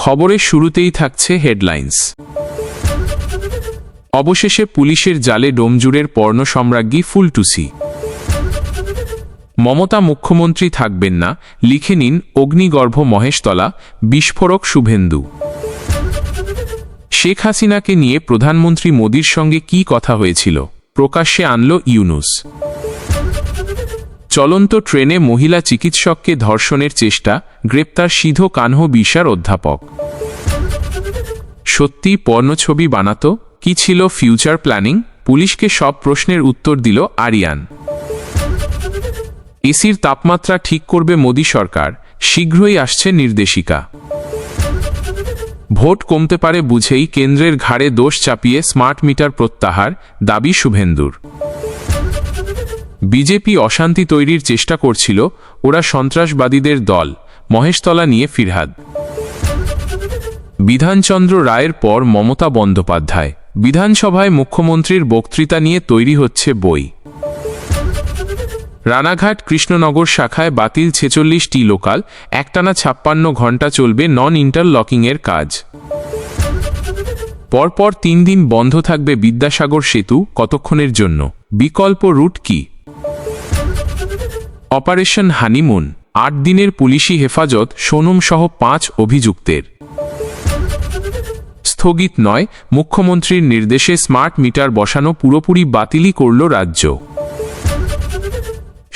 খবরের শুরুতেই থাকছে হেডলাইন্স। অবশেষে পুলিশের জালে ডোমজুড়ের পর্ণ সম্রাজ্ঞী ফুলটুসি। মমতা মুখ্যমন্ত্রী থাকবেন না, লিখে নিন অগ্নিগর্ভ মহেশতলা, বিস্ফোরক শুভেন্দু। শেখ হাসিনাকে নিয়ে প্রধানমন্ত্রী মোদির সঙ্গে কি কথা হয়েছিল, প্রকাশ্যে আনল ইউনুস। চলন্ত ট্রেনে মহিলা চিকিৎসককে ধর্ষণের চেষ্টা, গ্রেপ্তার সিধো কানহো বিশার অধ্যাপক। সত্যি পর্ণছবি বানাতো, কি ছিল ফিউচার প্ল্যানিং? পুলিশকে সব প্রশ্নের উত্তর দিল আরিয়ান। এসির তাপমাত্রা ঠিক করবে মোদি সরকার, শীঘ্রই আসছে নির্দেশিকা। ভোট কমতে পারে বুঝেই কেন্দ্রের ঘাড়ে দোষ চাপিয়ে স্মার্ট মিটার প্রত্যাহার, দাবি শুভেন্দুর। বিজেপি অশান্তি তৈরির চেষ্টা করছিল, ওরা সন্ত্রাসবাদীদের দল, মহেশতলা নিয়ে ফিরহাদ। বিধানচন্দ্র রায়ের পর মমতা বন্দ্যোপাধ্যায়, বিধানসভায় মুখ্যমন্ত্রীর বক্তৃতা নিয়ে তৈরি হচ্ছে বই। রানাঘাট কৃষ্ণনগর শাখায় বাতিল 46টি লোকাল, একটানা 56 ঘণ্টা চলবে নন ইন্টারলকিংয়ের কাজ। পরপর 3 দিন বন্ধ থাকবে বিদ্যাসাগর সেতু, কতক্ষণের জন্য? বিকল্প রুট কি? অপারেশন হানিমুন, 8 দিনের পুলিশি হেফাজত সোনম সহ 5 অভিযুক্তের। স্থগিত নয়, মুখ্যমন্ত্রীর নির্দেশে স্মার্ট মিটার বসানো পুরোপুরি বাতিলই করল রাজ্য।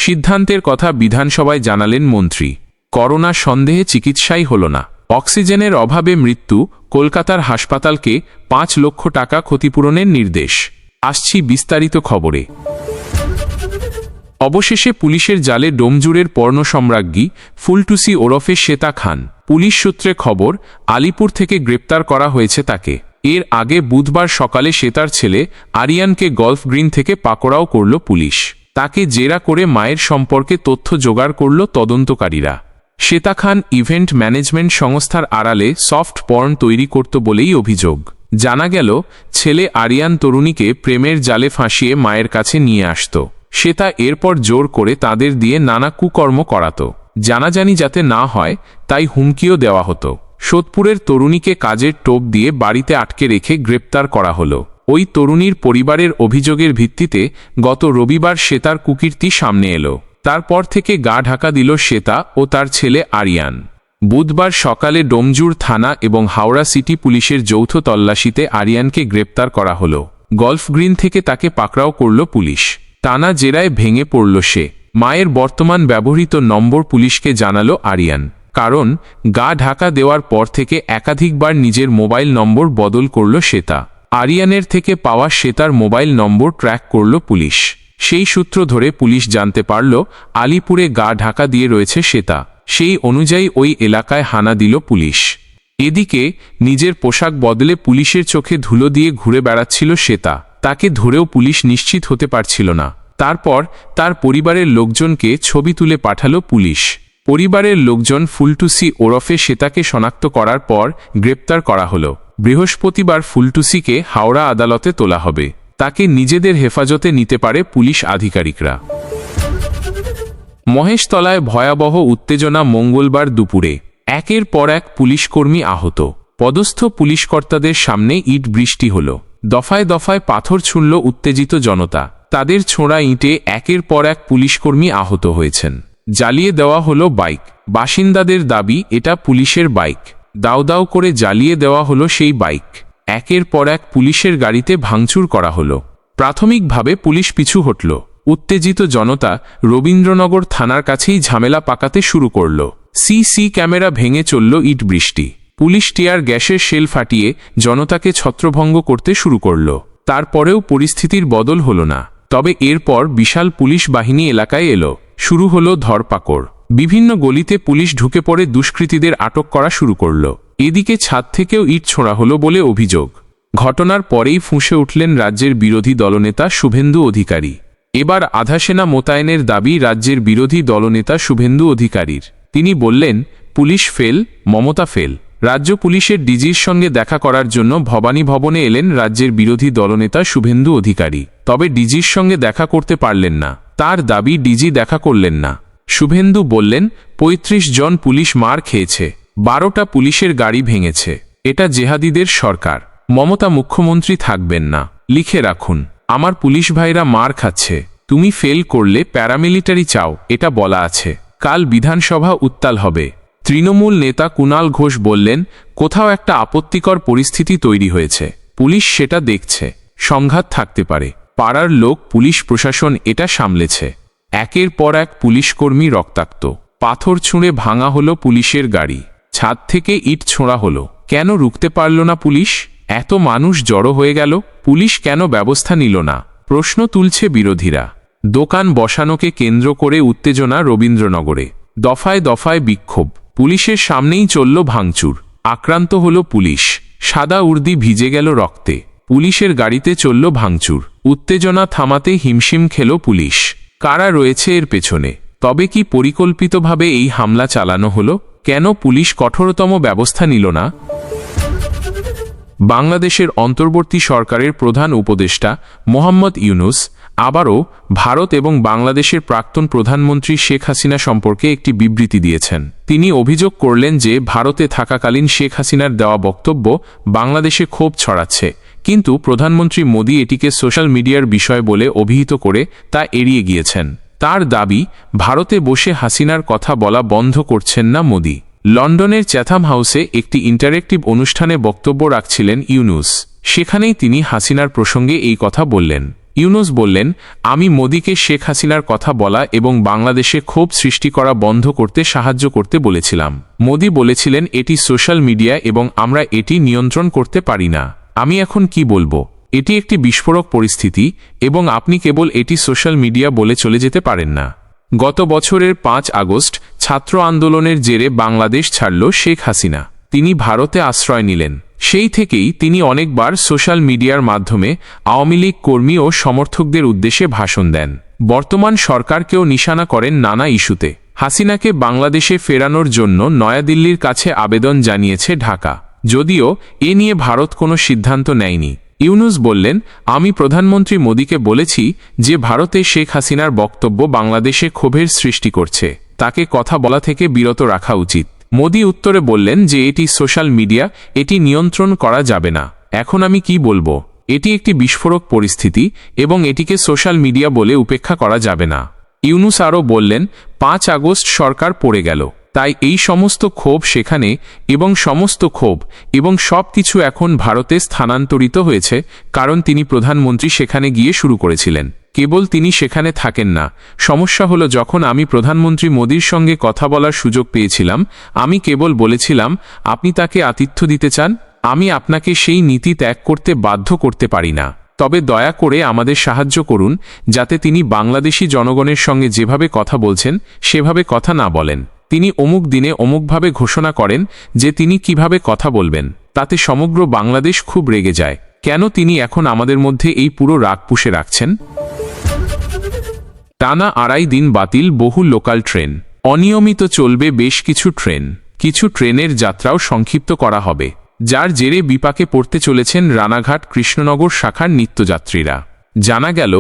সিদ্ধান্তের কথা বিধানসভায় জানালেন মন্ত্রী। করোনা সন্দেহে চিকিৎসাই হল না, অক্সিজেনের অভাবে মৃত্যু, কলকাতার হাসপাতালকে 5 লক্ষ টাকা ক্ষতিপূরণের নির্দেশ। আসছি বিস্তারিত খবরে। অবশেষে পুলিশের জালে ডোমজুড়ের পর্ণ সম্রাজ্ঞী ফুলটুসি ওরফে শ্বেতা খান। পুলিশ সূত্রে খবর, আলিপুর থেকে গ্রেপ্তার করা হয়েছে তাকে। এর আগে বুধবার সকালে শ্বেতার ছেলে আরিয়ানকে গলফ গ্রিন থেকে পাকড়াও করল পুলিশ। তাকে জেরা করে মায়ের সম্পর্কে তথ্য জোগাড় করল তদন্তকারীরা। শ্বেতা খান ইভেন্ট ম্যানেজমেন্ট সংস্থার আড়ালে সফট পর্ন তৈরি করত বলেই অভিযোগ। জানা গেল, ছেলে আরিয়ান তরুণীকে প্রেমের জালে ফাঁসিয়ে মায়ের কাছে নিয়ে আসত। শ্বেতা এরপর জোর করে তাদের দিয়ে নানা কুকর্ম করাত। জানাজানি যাতে না হয় তাই হুমকিও দেওয়া হতো। সোদপুরের তরুণীকে কাজের টোপ দিয়ে বাড়িতে আটকে রেখে গ্রেপ্তার করা হলো। ওই তরুণীর পরিবারের অভিযোগের ভিত্তিতে গত রবিবার শ্বেতার কুকীর্তি সামনে এলো। তারপর থেকে গা ঢাকা দিল শ্বেতা ও তার ছেলে আরিয়ান। বুধবার সকালে ডোমজুড় থানা এবং হাওড়া সিটি পুলিশের যৌথ তল্লাশিতে আরিয়ানকে গ্রেপ্তার করা হলো। গলফ গ্রিন থেকে তাকে পাকড়াও করল পুলিশ। টানা জেরায় ভেঙে পড়ল সে। মায়ের বর্তমান ব্যবহৃত নম্বর পুলিশকে জানালো আরিয়ান। কারণ, গা ঢাকা দেওয়ার পর থেকে একাধিকবার নিজের মোবাইল নম্বর বদল করল শ্বেতা। আরিয়ানের থেকে পাওয়া শ্বেতার মোবাইল নম্বর ট্র্যাক করল পুলিশ। সেই সূত্র ধরে পুলিশ জানতে পারল আলিপুরে গা ঢাকা দিয়ে রয়েছে শ্বেতা। সেই অনুযায়ী ওই এলাকায় হানা দিল পুলিশ। এদিকে নিজের পোশাক বদলে পুলিশের চোখে ধুলো দিয়ে ঘুরে বেড়াচ্ছিল শ্বেতা। তাকে ধরেও পুলিশ নিশ্চিত হতে পারছিল না। তারপর তার পরিবারের লোকজনকে ছবি তুলে পাঠালো পুলিশ। পরিবারের লোকজন ফুলটুসি ওরফে শ্বেতাকে শনাক্ত করার পর গ্রেপ্তার করা হলো। বৃহস্পতিবার ফুলটুসিকে হাওড়া আদালতে তোলা হবে। তাকে নিজেদের হেফাজতে নিতে পারে পুলিশ আধিকারিকরা। মহেশতলায় ভয়াবহ উত্তেজনা মঙ্গলবার দুপুরে। একের পর এক পুলিশকর্মী আহত। পদস্থ পুলিশকর্তাদের সামনে ইট বৃষ্টি হল। দফায় দফায় পাথর ছুঁড়ল উত্তেজিত জনতা। তাদের ছোঁড়া ইঁটে একের পর এক পুলিশকর্মী আহত হয়েছেন। জ্বালিয়ে দেওয়া হলো বাইক। বাসিন্দাদের দাবি এটা পুলিশের বাইক। দাউ দাউ করে জ্বালিয়ে দেওয়া হলো সেই বাইক। একের পর এক পুলিশের গাড়িতে ভাঙচুর করা হলো। প্রাথমিকভাবে পুলিশ পিছু হটল। উত্তেজিত জনতা রবীন্দ্রনগর থানার কাছেই ঝামেলা পাকাতে শুরু করল। সিসি ক্যামেরা ভেঙে চলল ইট বৃষ্টি। পুলিশ টিয়ার গ্যাসের শেল ফাটিয়ে জনতাকে ছত্রভঙ্গ করতে শুরু করল। তারপরেও পরিস্থিতির বদল হল না। তবে এরপর বিশাল পুলিশ বাহিনী এলাকায় এলো। শুরু হলো ধরপাকড়। বিভিন্ন গলিতে পুলিশ ঢুকে পড়ে দুষ্কৃতীদের আটক করা শুরু করল। এদিকে ছাদ থেকেও ইট ছোঁড়া হলো বলে অভিযোগ। ঘটনার পরেই ফুঁসে উঠলেন রাজ্যের বিরোধী দলনেতা শুভেন্দু অধিকারী। এবার আধা সেনা মোতায়েনের দাবি রাজ্যের বিরোধী দলনেতা শুভেন্দু অধিকারীর। তিনি বললেন, পুলিশ ফেল, মমতা ফেল। রাজ্য পুলিশের ডিজির সঙ্গে দেখা করার জন্য ভবানী ভবনে এলেন রাজ্যের বিরোধী দলনেতা শুভেন্দু অধিকারী। তবে ডিজির সঙ্গে দেখা করতে পারলেন না। তার দাবি ডিজি দেখা করলেন না। শুভেন্দু বললেন, 35 জন পুলিশ মার খেয়েছে। 12টা পুলিশের গাড়ি ভেঙেছে। এটা জেহাদিদের সরকার। মমতা মুখ্যমন্ত্রী থাকবেন না। লিখে রাখুন, আমার পুলিশ ভাইরা মার খাচ্ছে, তুমি ফেল করলে প্যারামিলিটারি চাও, এটা বলা আছে। কাল বিধানসভা উত্তাল হবে। তৃণমূল নেতা কুণাল ঘোষ বললেন, কোথাও একটা আপত্তিকর পরিস্থিতি তৈরি হয়েছে, পুলিশ সেটা দেখছে, সংঘাত থাকতে পারে। পাড়ার লোক, পুলিশ প্রশাসন এটা সামলেছে। একের পর এক পুলিশকর্মী রক্তাক্ত। পাথর ছুঁড়ে ভাঙা হলো পুলিশের গাড়ি, ছাদ থেকে ইট ছোঁড়া হলো। কেন রুখতে পারল না পুলিশ? এত মানুষ জড়ো হয়ে গেল, পুলিশ কেন ব্যবস্থা নিল না? প্রশ্ন তুলছে বিরোধীরা। দোকান বসানোকে কেন্দ্র করে উত্তেজনা রবীন্দ্রনগরে। দফায় দফায় বিক্ষোভ। পুলিশের সামনেই চলল ভাঙচুর। আক্রান্ত হল পুলিশ। সাদা উর্দি ভিজে গেল রক্তে। পুলিশের গাড়িতে চলল ভাঙচুর। উত্তেজনা থামাতে হিমশিম খেল পুলিশ। কারা রয়েছে এর পেছনে? তবে কি পরিকল্পিতভাবে এই হামলা চালানো হলো? কেন পুলিশ কঠোরতম ব্যবস্থা নিল না? বাংলাদেশের অন্তর্বর্তী সরকারের প্রধান উপদেষ্টা মোহাম্মদ ইউনূস আবারও ভারত এবং বাংলাদেশের প্রাক্তন প্রধানমন্ত্রী শেখ হাসিনা সম্পর্কে একটি বিবৃতি দিয়েছেন। তিনি অভিযোগ করলেন যে ভারতে থাকাকালীন শেখ হাসিনার দেওয়া বক্তব্য বাংলাদেশে ক্ষোভ ছড়াচ্ছে, কিন্তু প্রধানমন্ত্রী মোদি এটিকে সোশ্যাল মিডিয়ার বিষয় বলে অভিহিত করে তা এড়িয়ে গিয়েছেন। তার দাবি, ভারতে বসে হাসিনার কথা বলা বন্ধ করছেন না মোদি। লন্ডনের চ্যাথাম হাউসে একটি ইন্টারেক্টিভ অনুষ্ঠানে বক্তব্য রাখছিলেন ইউনূস। সেখানেই তিনি হাসিনার প্রসঙ্গে এই কথা বললেন। ইউনূস বললেন, আমি মোদিকে শেখ হাসিনার কথা বলা এবং বাংলাদেশে ক্ষোভ সৃষ্টি করা বন্ধ করতে সাহায্য করতে বলেছিলাম। মোদি বলেছিলেন, এটি সোশ্যাল মিডিয়া এবং আমরা এটি নিয়ন্ত্রণ করতে পারি না। আমি এখন কি বলবো? এটি একটি বিস্ফোরক পরিস্থিতি এবং আপনি কেবল এটি সোশ্যাল মিডিয়া বলে চলে যেতে পারেন না। গত বছরের 5 আগস্ট ছাত্র আন্দোলনের জেরে বাংলাদেশ ছাড়ল শেখ হাসিনা। তিনি ভারতে আশ্রয় নিলেন। সেই থেকেই তিনি অনেকবার সোশ্যাল মিডিয়ার মাধ্যমে আওয়ামী লীগ কর্মী ও সমর্থকদের উদ্দেশ্যে ভাষণ দেন। বর্তমান সরকারকেও নিশানা করেন নানা ইস্যুতে। হাসিনাকে বাংলাদেশে ফেরানোর জন্য নয়াদিল্লির কাছে আবেদন জানিয়েছে ঢাকা, যদিও এ নিয়ে ভারত কোনো সিদ্ধান্ত নেয়নি। ইউনূস বললেন, আমি প্রধানমন্ত্রী মোদিকে বলেছি যে ভারতে শেখ হাসিনার বক্তব্য বাংলাদেশে ক্ষোভের সৃষ্টি করছে, তাকে কথা বলা থেকে বিরত রাখা উচিত। মোদি উত্তরে বললেন যে এটি সোশ্যাল মিডিয়া, এটি নিয়ন্ত্রণ করা যাবে না। এখন আমি কি বলবো? এটি একটি বিস্ফোরক পরিস্থিতি এবং এটিকে সোশ্যাল মিডিয়া বলে উপেক্ষা করা যাবে না। ইউনূস আরও বললেন, 5 আগস্ট সরকার পড়ে গেল, তাই এই সমস্ত ক্ষোভ সেখানে এবং সমস্ত ক্ষোভ এবং সব কিছু এখন ভারতে স্থানান্তরিত হয়েছে, কারণ তিনি প্রধানমন্ত্রী সেখানে গিয়ে শুরু করেছিলেন। কেবল তিনি সেখানে থাকেন না। সমস্যা হলো, যখন আমি প্রধানমন্ত্রী মোদির সঙ্গে কথা বলার সুযোগ পেয়েছিলাম, আমি কেবল বলেছিলাম, আপনি তাকে আতিথ্য দিতে চান, আমি আপনাকে সেই নীতি ত্যাগ করতে বাধ্য করতে পারি না। তবে দয়া করে আমাদের সাহায্য করুন যাতে তিনি বাংলাদেশি জনগণের সঙ্গে যেভাবে কথা বলছেন সেভাবে কথা না বলেন। তিনি অমুক দিনে অমুকভাবে ঘোষণা করেন যে তিনি কিভাবে কথা বলবেন, তাতে সমগ্র বাংলাদেশ খুব রেগে যায়। কেন তিনি এখন আমাদের মধ্যে এই পুরো রাগ পুষে রাখছেন? টানা 2.5 দিন বাতিল বহু লোকাল ট্রেন। অনিয়মিত চলবে বেশ কিছু ট্রেন। কিছু ট্রেনের যাত্রাও সংক্ষিপ্ত করা হবে, যার জেরে বিপাকে পড়তে চলেছেন রানাঘাট কৃষ্ণনগর শাখার নিত্যযাত্রীরা। জানা গেল,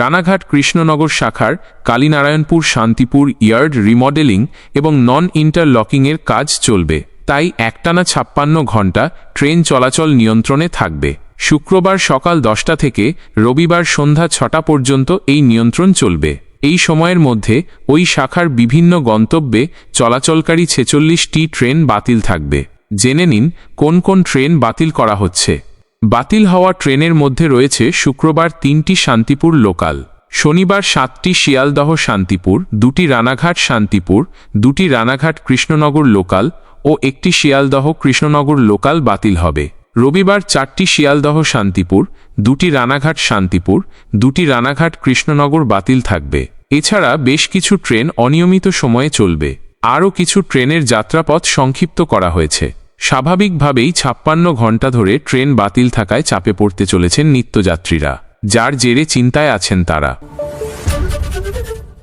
রানাঘাট কৃষ্ণনগর শাখার কালীনারায়ণপুর শান্তিপুর ইয়ার্ড রিমডেলিং এবং নন ইন্টারলকিংয়ের কাজ চলবে, তাই একটানা 56 ঘণ্টা ট্রেন চলাচল নিয়ন্ত্রণে থাকবে। শুক্রবার সকাল 10টা থেকে রবিবার সন্ধ্যা 6টা পর্যন্ত এই নিয়ন্ত্রণ চলবে। এই সময়ের মধ্যে ওই শাখার বিভিন্ন গন্তব্যে চলাচলকারী 46টি ট্রেন বাতিল থাকবে। জেনে নিন কোন কোন ট্রেন বাতিল করা হচ্ছে। বাতিল হওয়া ট্রেনের মধ্যে রয়েছে শুক্রবার 3টি শান্তিপুর লোকাল, শনিবার 7টি শিয়ালদহ শান্তিপুর, 2টি রানাঘাট শান্তিপুর, 2টি রানাঘাট কৃষ্ণনগর লোকাল ও 1টি শিয়ালদহ কৃষ্ণনগর লোকাল বাতিল হবে। রবিবার 4টি শিয়ালদহ শান্তিপুর, 2টি রানাঘাট শান্তিপুর, 2টি রানাঘাট কৃষ্ণনগর বাতিল থাকবে। এছাড়া বেশ কিছু ট্রেন অনিয়মিত সময়ে চলবে। আরও কিছু ট্রেনের যাত্রাপথ সংক্ষিপ্ত করা হয়েছে। স্বাভাবিকভাবেই 56 ঘণ্টা ধরে ট্রেন বাতিল থাকায় চাপে পড়তে চলেছেন নিত্যযাত্রীরা, যার জেরে চিন্তায় আছেন তারা।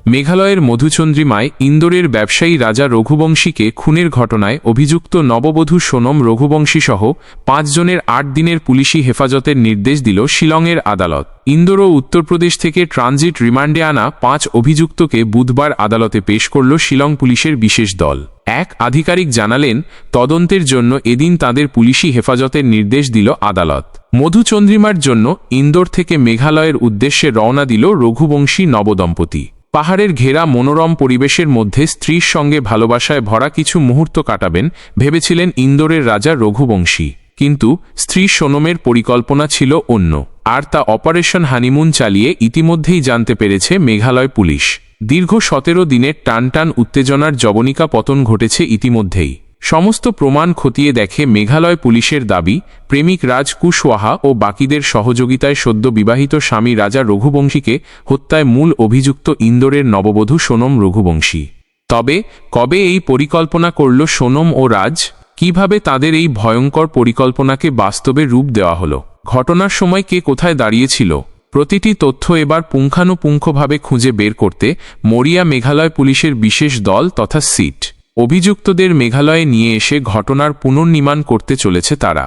মেঘালয়ের মধুচন্দ্রিমায় ইন্দোরের ব্যবসায়ী রাজা রঘুবংশীকে খুনের ঘটনায় অভিযুক্ত নববধূ সোনম রঘুবংশী সহ ৫ জনের ৮ দিনের পুলিশি হেফাজতের নির্দেশ দিল শিলংয়ের আদালত। ইন্দোর ও উত্তরপ্রদেশ থেকে ট্রানজিট রিমান্ডে আনা ৫ অভিযুক্তকে বুধবার আদালতে পেশ করল শিলং পুলিশের বিশেষ দল। এক আধিকারিক জানালেন, তদন্তের জন্য এদিন তাদের পুলিশি হেফাজতের নির্দেশ দিল আদালত। মধুচন্দ্রিমার জন্য ইন্দোর থেকে মেঘালয়ের উদ্দেশ্যে রওনা দিল রঘুবংশী নবদম্পতি। পাহাড়ের ঘেরা মনোরম পরিবেশের মধ্যে স্ত্রীর সঙ্গে ভালোবাসায় ভরা কিছু মুহূর্ত কাটাবেন ভেবেছিলেন ইন্দোরের রাজা রঘুবংশী, কিন্তু স্ত্রী সোনমের পরিকল্পনা ছিল অন্য, আর তা অপারেশন হানিমুন চালিয়ে ইতিমধ্যেই জানতে পেরেছে মেঘালয় পুলিশ। দীর্ঘ ১৭ দিনের টানটান উত্তেজনার জবনিকা পতন ঘটেছে ইতিমধ্যেই। সমস্ত প্রমাণ খতিয়ে দেখে মেঘালয় পুলিশের দাবি, প্রেমিক রাজ কুশওয়াহা ও বাকিদের সহযোগিতায় সদ্য বিবাহিত স্বামী রাজা রঘুবংশীকে হত্যায় মূল অভিযুক্ত ইন্দোরের নববধূ সোনম রঘুবংশী। তবে কবে এই পরিকল্পনা করল সোনম ও রাজ? কিভাবে তাদের এই ভয়ঙ্কর পরিকল্পনাকে বাস্তবে রূপ দেওয়া হলো? ঘটনার সময় কে কোথায় দাঁড়িয়েছিল? প্রতিটি তথ্য এবার পুঙ্খানুপুঙ্খভাবে খুঁজে বের করতে মরিয়া মেঘালয় পুলিশের বিশেষ দল তথা সিট। অভিযুক্তদের মেঘালয়ে নিয়ে এসে ঘটনার পুনর্নির্মাণ করতে চলেছে তারা।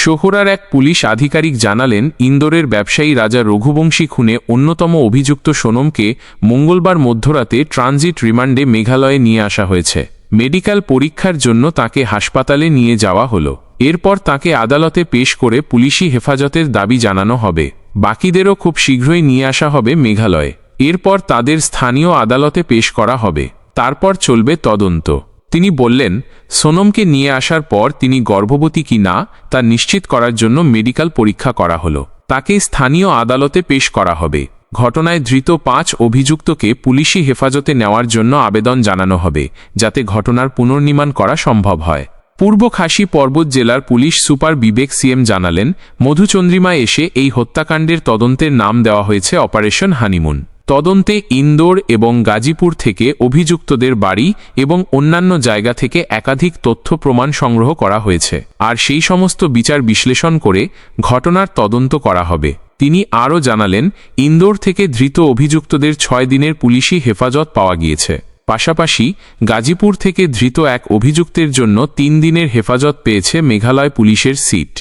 শহরার এক পুলিশ আধিকারিক জানালেন, ইন্দোরের ব্যবসায়ী রাজা রঘুবংশী খুনে অন্যতম অভিযুক্ত সোনমকে মঙ্গলবার মধ্যরাতে ট্রানজিট রিমান্ডে মেঘালয়ে নিয়ে আসা হয়েছে। মেডিকেল পরীক্ষার জন্য তাকে হাসপাতালে নিয়ে যাওয়া হলো। এরপর তাকে আদালতে পেশ করে পুলিশি হেফাজতের দাবি জানানো হবে। বাকিদেরও খুব শীঘ্রই নিয়ে আসা হবে মেঘালয়ে। এরপর তাদের স্থানীয় আদালতে পেশ করা হবে। তারপর চলবে তদন্ত। তিনি বললেন, সোনমকে নিয়ে আসার পর তিনি গর্ভবতী কি না তা নিশ্চিত করার জন্য মেডিকেল পরীক্ষা করা হলো। তাকে স্থানীয় আদালতে পেশ করা হবে। ঘটনায় ধৃত ৫ অভিযুক্তকে পুলিশি হেফাজতে নেওয়ার জন্য আবেদন জানানো হবে, যাতে ঘটনার পুনর্নির্মাণ করা সম্ভব হয়। পূর্ব খাসি পর্বত জেলার পুলিশ সুপার বিবেক সিএম জানালেন, মধুচন্দ্রিমায় এসে এই হত্যাকাণ্ডের তদন্তের নাম দেওয়া হয়েছে অপারেশন হানিমুন। তদন্তে ইন্দোর এবং গাজীপুর থেকে অভিযুক্তদের বাড়ি এবং অন্যান্য জায়গা থেকে একাধিক তথ্য প্রমাণ সংগ্রহ করা হয়েছে, আর সেই সমস্ত বিচার বিশ্লেষণ করে ঘটনার তদন্ত করা হবে। তিনি আরও জানালেন, ইন্দোর থেকে ধৃত অভিযুক্তদের ৬ দিনের পুলিশি হেফাজত পাওয়া গিয়েছে। পাশাপাশি গাজীপুর থেকে ধৃত এক অভিযুক্তের জন্য ৩ দিনের হেফাজত পেয়েছে মেঘালয় পুলিশের সিট।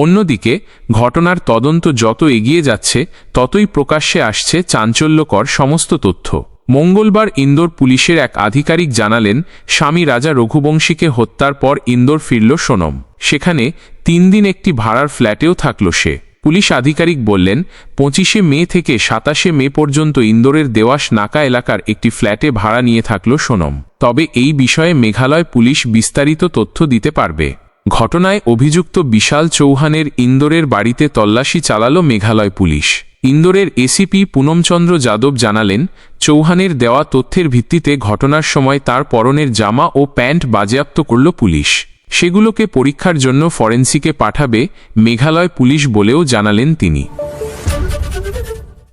অন্যদিকে ঘটনার তদন্ত যত এগিয়ে যাচ্ছে ততই প্রকাশ্যে আসছে চাঞ্চল্যকর সমস্ত তথ্য। মঙ্গলবার ইন্দোর পুলিশের এক আধিকারিক জানালেন, স্বামী রাজা রঘুবংশীকে হত্যার পর ইন্দোর ফিরল সোনম। সেখানে ৩ দিন একটি ভাড়ার ফ্ল্যাটেও থাকল সে। পুলিশ আধিকারিক বললেন, ২৫শে মে থেকে ২৭শে মে পর্যন্ত ইন্দোরের দেওয়াস নাকা এলাকার একটি ফ্ল্যাটে ভাড়া নিয়ে থাকল সোনম। তবে এই বিষয়ে মেঘালয় পুলিশ বিস্তারিত তথ্য দিতে পারবে। ঘটনায় অভিযুক্ত বিশাল চৌহানের ইন্দোরের বাড়িতে তল্লাশি চালাল মেঘালয় পুলিশ। ইন্দোরের এসিপি পুনমচন্দ্র যাদব জানালেন, চৌহানের দেওয়া তথ্যের ভিত্তিতে ঘটনার সময় তার পরনের জামা ও প্যান্ট বাজেয়াপ্ত করল পুলিশ। সেগুলোকে পরীক্ষার জন্য ফরেন্সিকে পাঠাবে মেঘালয় পুলিশ বলেও জানালেন তিনি।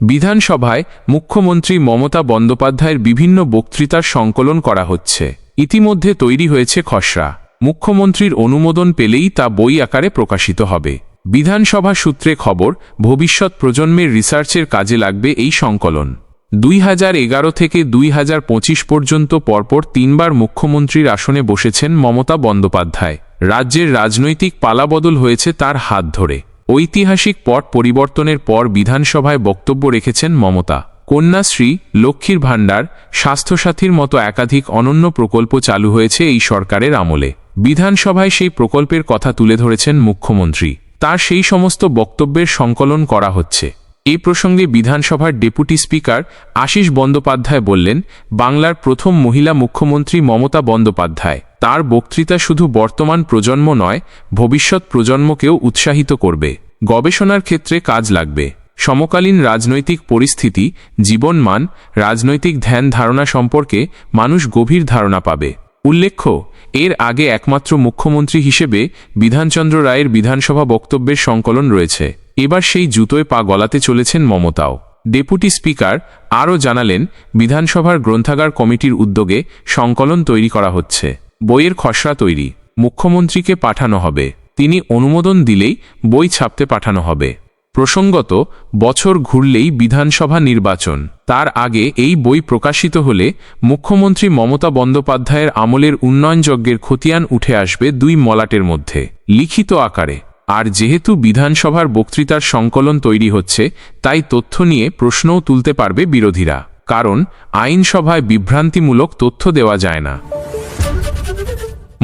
বিধানসভায় মুখ্যমন্ত্রী মমতা বন্দ্যোপাধ্যায়ের বিভিন্ন বক্তৃতার সংকলন করা হচ্ছে। ইতিমধ্যে তৈরি হয়েছে খসড়া। মুখ্যমন্ত্রীর অনুমোদন পেলেই তা বই আকারে প্রকাশিত হবে। বিধানসভা সূত্রে খবর, ভবিষ্যৎ প্রজন্মের রিসার্চের কাজে লাগবে এই সংকলন। ২০১১ থেকে ২০২৫ পর্যন্ত পরপর ৩ বার মুখ্যমন্ত্রীর আসনে বসেছেন মমতা বন্দ্যোপাধ্যায়। রাজ্যের রাজনৈতিক পালাবদল হয়েছে তার হাত ধরে। ঐতিহাসিক পট পরিবর্তনের পর বিধানসভায় বক্তব্য রেখেছেন মমতা। কন্যাশ্রী, লক্ষ্মীর ভাণ্ডার, স্বাস্থ্যসাথীর মতো একাধিক অনন্য প্রকল্প চালু হয়েছে এই সরকারের আমলে। বিধানসভায় সেই প্রকল্পের কথা তুলে ধরেছেন মুখ্যমন্ত্রী। তার সেই সমস্ত বক্তব্যের সংকলন করা হচ্ছে। এই প্রসঙ্গে বিধানসভার ডেপুটি স্পিকার আশিস বন্দ্যোপাধ্যায় বললেন, বাংলার প্রথম মহিলা মুখ্যমন্ত্রী মমতা বন্দ্যোপাধ্যায়। তার বক্তৃতা শুধু বর্তমান প্রজন্ম নয়, ভবিষ্যৎ প্রজন্মকেও উৎসাহিত করবে। গবেষণার ক্ষেত্রে কাজ লাগবে। সমকালীন রাজনৈতিক পরিস্থিতি, জীবনমান, রাজনৈতিক ধ্যান ধারণা সম্পর্কে মানুষ গভীর ধারণা পাবে। উল্লেখ্য, এর আগে একমাত্র মুখ্যমন্ত্রী হিসেবে বিধানচন্দ্র রায়ের বিধানসভা বক্তব্যের সংকলন রয়েছে। এবার সেই জুতোয় পা গলাতে চলেছেন মমতাও। ডেপুটি স্পিকার আরও জানালেন, বিধানসভার গ্রন্থাগার কমিটির উদ্যোগে সংকলন তৈরি করা হচ্ছে। বইয়ের খসড়া তৈরি, মুখ্যমন্ত্রীকে পাঠানো হবে। তিনি অনুমোদন দিলেই বই ছাপতে পাঠানো হবে। প্রসঙ্গত বছর ঘুরলেই বিধানসভা নির্বাচন। তার আগে এই বই প্রকাশিত হলে মুখ্যমন্ত্রী মমতা বন্দ্যোপাধ্যায়ের আমলের উন্নয়নযজ্ঞের খতিয়ান উঠে আসবে দুই মলাটের মধ্যে লিখিত আকারে। আর যেহেতু বিধানসভার বক্তৃতার সংকলন তৈরি হচ্ছে, তাই তথ্য নিয়ে প্রশ্নও তুলতে পারবে বিরোধীরা, কারণ আইনসভায় বিভ্রান্তিমূলক তথ্য দেওয়া যায় না।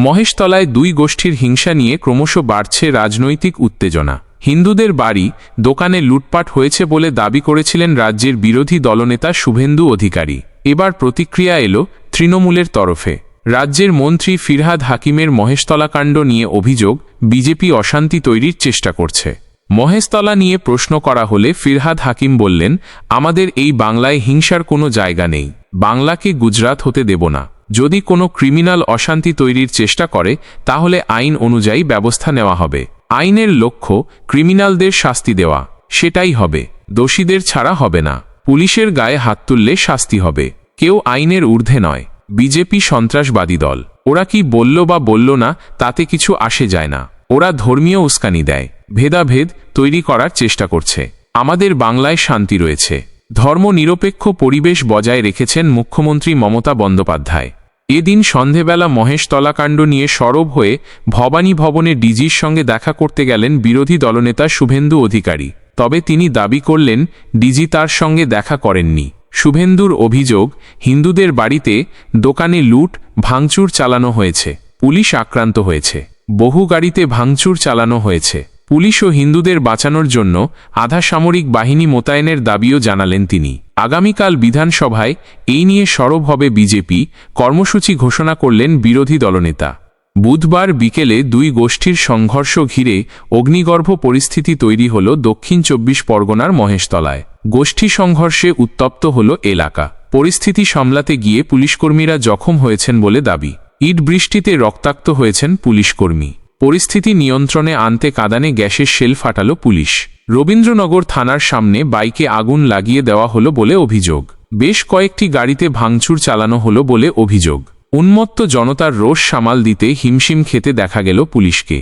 মহেশতলায় দুই গোষ্ঠীর হিংসা নিয়ে ক্রমশ বাড়ছে রাজনৈতিক উত্তেজনা। হিন্দুদের বাড়ি দোকানে লুটপাট হয়েছে বলে দাবি করেছিলেন রাজ্যের বিরোধী দলনেতা শুভেন্দু অধিকারী। এবার প্রতিক্রিয়া এলো তৃণমূলের তরফে। রাজ্যের মন্ত্রী ফিরহাদ হাকিমের মহেশতলা কাণ্ড নিয়ে অভিযোগ, বিজেপি অশান্তি তৈরির চেষ্টা করছে। মহেশতলা নিয়ে প্রশ্ন করা হলে ফিরহাদ হাকিম বললেন, আমাদের এই বাংলায় হিংসার কোনো জায়গা নেই, বাংলাকে গুজরাট হতে দেব না। যদি কোনো ক্রিমিনাল অশান্তি তৈরির চেষ্টা করে তাহলে আইন অনুযায়ী ব্যবস্থা নেওয়া হবে। আইনের লক্ষ্য ক্রিমিনালদের শাস্তি দেওয়া, সেটাই হবে, দোষীদের ছাড়া হবে না। পুলিশের গায়ে হাত তুললে শাস্তি হবে, কেউ আইনের ঊর্ধ্বে নয়। বিজেপি সন্ত্রাসবাদী দল, ওরা কি বলল বা বলল না তাতে কিছু আসে যায় না। ওরা ধর্মীয় উস্কানি দেয়, ভেদাভেদ তৈরি করার চেষ্টা করছে। আমাদের বাংলায় শান্তি রয়েছে। ধর্মনিরপেক্ষ পরিবেশ বজায় রেখেছেন মুখ্যমন্ত্রী মমতা বন্দ্যোপাধ্যায়। এদিন সন্ধেবেলা মহেশতলা কাণ্ড নিয়ে সরব হয়ে ভবানী ভবনে ডিজির সঙ্গে দেখা করতে গেলেন বিরোধী দলনেতা শুভেন্দু অধিকারী। তবে তিনি দাবি করলেন ডিজি তার সঙ্গে দেখা করেননি। শুভেন্দুর অভিযোগ, হিন্দুদের বাড়িতে দোকানে লুট ভাঙচুর চালানো হয়েছে, পুলিশ আক্রান্ত হয়েছে, বহু গাড়িতে ভাঙচুর চালানো হয়েছে। পুলিশ ও হিন্দুদের বাঁচানোর জন্য আধা সামরিক বাহিনী মোতায়েনের দাবিও জানালেন তিনি। আগামীকাল বিধানসভায় এই নিয়ে সরব হবে বিজেপি, কর্মসূচি ঘোষণা করলেন বিরোধী দলনেতা। বুধবার বিকেলে দুই গোষ্ঠীর সংঘর্ষ ঘিরে অগ্নিগর্ভ পরিস্থিতি তৈরি হল দক্ষিণ ২৪ পরগনার মহেশতলায়। গোষ্ঠী সংঘর্ষে উত্তপ্ত হল এলাকা। পরিস্থিতি সামলাতে গিয়ে পুলিশকর্মীরা জখম হয়েছেন বলে দাবি। ইট বৃষ্টিতে রক্তাক্ত হয়েছেন পুলিশকর্মী। পরিস্থিতি নিয়ন্ত্রণে আনতে কাঁদানে গ্যাসের শেল ফাটালো পুলিশ। রবীন্দ্রনগর থানার সামনে বাইকে আগুন লাগিয়ে দেওয়া হলো বলে অভিযোগ। বেশ কয়েকটি গাড়িতে ভাঙচুর চালানো হলো বলে অভিযোগ। উন্মত্ত জনতার রোষ সামাল দিতে হিমশিম খেতে দেখা গেল পুলিশকে।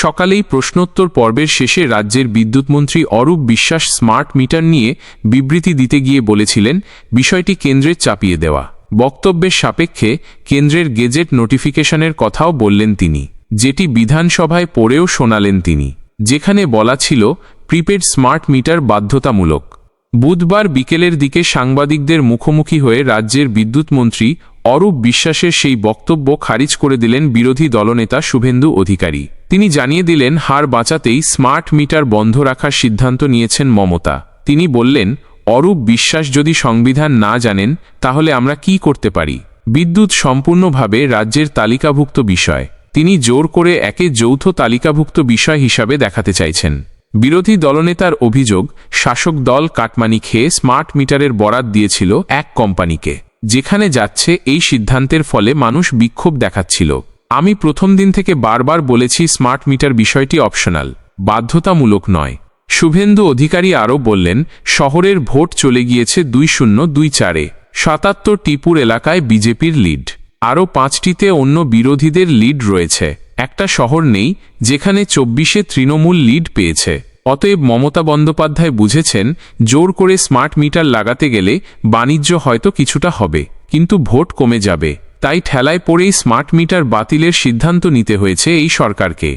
সকালেই প্রশ্নোত্তর পর্বের শেষে রাজ্যের বিদ্যুৎমন্ত্রী অরূপ বিশ্বাস স্মার্ট মিটার নিয়ে বিবৃতি দিতে গিয়ে বলেছিলেন, বিষয়টি কেন্দ্রের চাপিয়ে দেওয়া। বক্তব্যের সাপেক্ষে কেন্দ্রের গেজেট নোটিফিকেশনের কথাও বললেন তিনি, যেটি বিধানসভায় পড়েও শোনালেন তিনি, যেখানে বলা ছিল প্রিপেড স্মার্ট মিটার বাধ্যতামূলক। বুধবার বিকেলের দিকে সাংবাদিকদের মুখোমুখি হয়ে রাজ্যের বিদ্যুৎমন্ত্রী অরূপ বিশ্বাসের সেই বক্তব্য খারিজ করে দিলেন বিরোধী দলনেতা শুভেন্দু অধিকারী। তিনি জানিয়ে দিলেন, হার বাঁচাতেই স্মার্ট মিটার বন্ধ রাখার সিদ্ধান্ত নিয়েছেন মমতা। তিনি বললেন, অরূপ বিশ্বাস যদি সংবিধান না জানেন তাহলে আমরা কি করতে পারি? বিদ্যুৎ সম্পূর্ণভাবে রাজ্যের তালিকাভুক্ত বিষয়। তিনি জোর করে একে যৌথ তালিকাভুক্ত বিষয় হিসাবে দেখাতে চাইছেন। বিরোধী দলনেতার অভিযোগ, শাসক দল কাটমানি খেয়ে স্মার্ট মিটারের বরাত দিয়েছিল এক কোম্পানিকে, যেখানে যাচ্ছে এই সিদ্ধান্তের ফলে মানুষ বিক্ষোভ দেখাচ্ছিল। আমি প্রথম দিন থেকে বারবার বলেছি স্মার্ট মিটার বিষয়টি অপশনাল, বাধ্যতামূলক নয়। শুভেন্দু অধিকারী আরও বললেন, শহরের ভোট চলে গিয়েছে 2024-এ। 77 টিপুর এলাকায় বিজেপির লিড, আরও 5টিতে অন্য বিরোধীদের লিড রয়েছে। একটা শহর নেই যেখানে 24-এ তৃণমূল লিড পেয়েছে। অতএব মমতা বন্দ্যোপাধ্যায় বুঝেছেন, জোর করে স্মার্ট মিটার লাগাতে গেলে বাণিজ্য হয়তো কিছুটা হবে, কিন্তু ভোট কমে যাবে। তাই ঠেলায় পড়েই স্মার্ট মিটার বাতিলের সিদ্ধান্ত নিতে হয়েছে এই সরকারকে।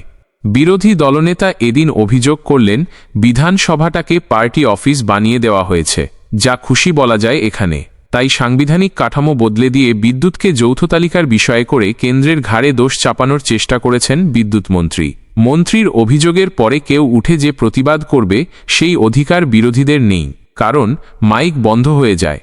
বিরোধী দলনেতা এদিন অভিযোগ করলেন, বিধানসভাটাকে পার্টি অফিস বানিয়ে দেওয়া হয়েছে, যা খুশি বলা যায় এখানে। তাই সাংবিধানিক কাঠামো বদলে দিয়ে বিদ্যুৎকে যৌথ তালিকার বিষয় করে কেন্দ্রের ঘাড়ে দোষ চাপানোর চেষ্টা করেছেন বিদ্যুৎমন্ত্রী। মন্ত্রীর অভিযোগের পরে কেউ উঠে যে প্রতিবাদ করবে সেই অধিকার বিরোধীদের নেই, কারণ মাইক বন্ধ হয়ে যায়।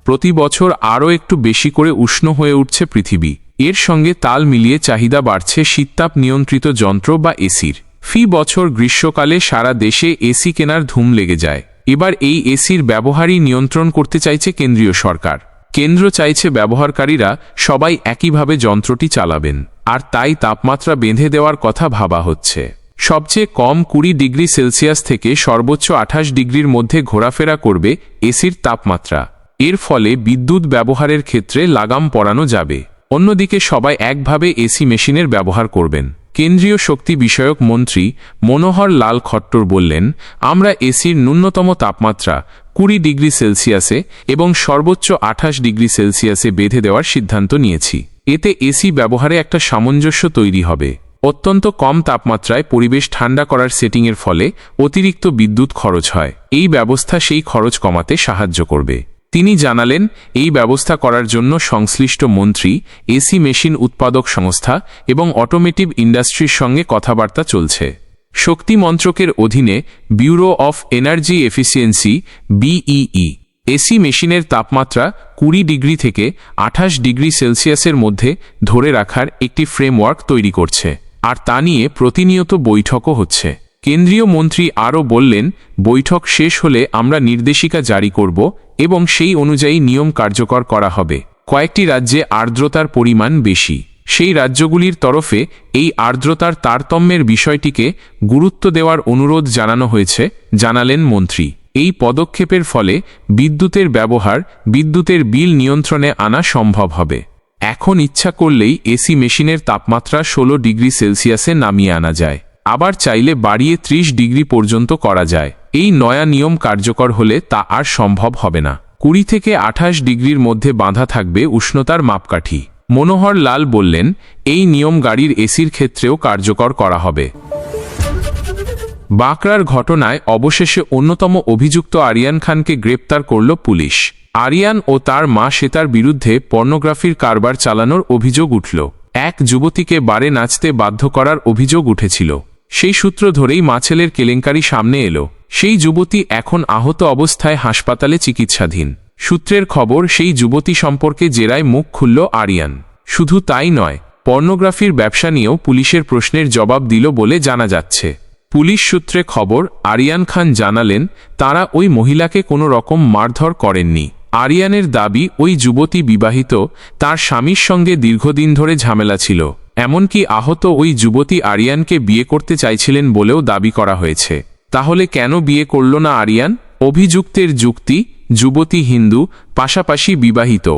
প্রতি বছর আরও একটু বেশি করে উষ্ণ হয়ে উঠছে পৃথিবী। এর সঙ্গে তাল মিলিয়ে চাহিদা বাড়ছে শীততাপ নিয়ন্ত্রিত যন্ত্র বা এসির। ফি বছর গ্রীষ্মকালে সারা দেশে এসি কেনার ধুম লেগে যায়। এবার এই এসির ব্যবহারই নিয়ন্ত্রণ করতে চাইছে কেন্দ্রীয় সরকার। কেন্দ্র চাইছে ব্যবহারকারীরা সবাই একইভাবে যন্ত্রটি চালাবেন, আর তাই তাপমাত্রা বেঁধে দেওয়ার কথা ভাবা হচ্ছে। সবচেয়ে কম 20 ডিগ্রি সেলসিয়াস থেকে সর্বোচ্চ 28 ডিগ্রির মধ্যে ঘোরাফেরা করবে এসির তাপমাত্রা। এর ফলে বিদ্যুৎ ব্যবহারের ক্ষেত্রে লাগাম পরানো যাবে। অন্যদিকে সবাই একভাবে এসি মেশিনের ব্যবহার করবেন। কেন্দ্রীয় শক্তি বিষয়ক মন্ত্রী মনোহর লাল খট্টর বললেন, আমরা এসির ন্যূনতম তাপমাত্রা 20 ডিগ্রি সেলসিয়াসে এবং সর্বোচ্চ 28 ডিগ্রি সেলসিয়াসে বেঁধে দেওয়ার সিদ্ধান্ত নিয়েছি। এতে এসি ব্যবহারে একটা সামঞ্জস্য তৈরি হবে। অত্যন্ত কম তাপমাত্রায় পরিবেশ ঠান্ডা করার সেটিংয়ের ফলে অতিরিক্ত বিদ্যুৎ খরচ হয়। এই ব্যবস্থা সেই খরচ কমাতে সাহায্য করবে। তিনি জানালেন, এই ব্যবস্থা করার জন্য সংশ্লিষ্ট মন্ত্রী, এসি মেশিন উৎপাদক সংস্থা এবং অটোমেটিভ ইন্ডাস্ট্রির সঙ্গে কথাবার্তা চলছে। শক্তি মন্ত্রকের অধীনে bureau of energy efficiency BEE AC মেশিনের তাপমাত্রা 20 ডিগ্রি থেকে 28 ডিগ্রি সেলসিয়াসের মধ্যে ধরে রাখার একটি ফ্রেমওয়ার্ক তৈরি করছে, আর তা নিয়ে প্রতিনিয়ত বৈঠকও হচ্ছে। কেন্দ্রীয় মন্ত্রী আরও বললেন, বৈঠক শেষ হলে আমরা নির্দেশিকা জারি করব এবং সেই অনুযায়ী নিয়ম কার্যকর করা হবে। কয়েকটি রাজ্যে আর্দ্রতার পরিমাণ বেশি, সেই রাজ্যগুলির তরফে এই আর্দ্রতার তারতম্যের বিষয়টিকে গুরুত্ব দেওয়ার অনুরোধ জানানো হয়েছে, জানালেন মন্ত্রী। এই পদক্ষেপের ফলে বিদ্যুতের ব্যবহার, বিদ্যুতের বিল নিয়ন্ত্রণে আনা সম্ভব হবে। এখন ইচ্ছা করলেই এসি মেশিনের তাপমাত্রা 16 ডিগ্রি সেলসিয়াসে নামিয়ে আনা যায়, আবার চাইলে বাড়িয়ে 30 ডিগ্রি পর্যন্ত করা যায়। এই নয়া নিয়ম কার্যকর হলে তা আর সম্ভব হবে না। 20 থেকে 28 ডিগ্রির মধ্যে বাঁধা থাকবে উষ্ণতার মাপকাঠি। মনোহর লাল বললেন, এই নিয়ম গাড়ির এসির ক্ষেত্রেও কার্যকর করা হবে। বাঁকড়ার ঘটনায় অবশেষে অন্যতম অভিযুক্ত আরিয়ান খানকে গ্রেপ্তার করল পুলিশ। আরিয়ান ও তার মা শ্বেতার বিরুদ্ধে পর্নোগ্রাফির কারবার চালানোর অভিযোগ উঠল। এক যুবতীকে বারে নাচতে বাধ্য করার অভিযোগ উঠেছিল। সেই সূত্র ধরেই মাছেলের কেলেঙ্কারি সামনে এলো। সেই যুবতী এখন আহত অবস্থায় হাসপাতালে চিকিৎসাধীন। সূত্রের খবর, সেই যুবতী সম্পর্কে জেরায় মুখ খুলল আরিয়ান। শুধু তাই নয়, পর্নোগ্রাফির ব্যবসা নিয়েও পুলিশের প্রশ্নের জবাব দিল বলে জানা যাচ্ছে। পুলিশ সূত্রে খবর, আরিয়ান খান জানালেন, তারা ওই মহিলাকে কোনো রকম মারধর করেননি। আরিয়ানের দাবি, ওই যুবতী বিবাহিত, তার স্বামীর সঙ্গে দীর্ঘদিন ধরে ঝামেলা ছিল। এমনকি আহত ওই যুবতী আরিয়ানকে বিয়ে করতে চাইছিলেন বলেও দাবি করা হয়েছে। তাহলে কেন বিয়ে করল না আরিয়ান? অভিযুক্তের যুক্তি, যুবতী হিন্দু, পাশাপাশি বিবাহিত,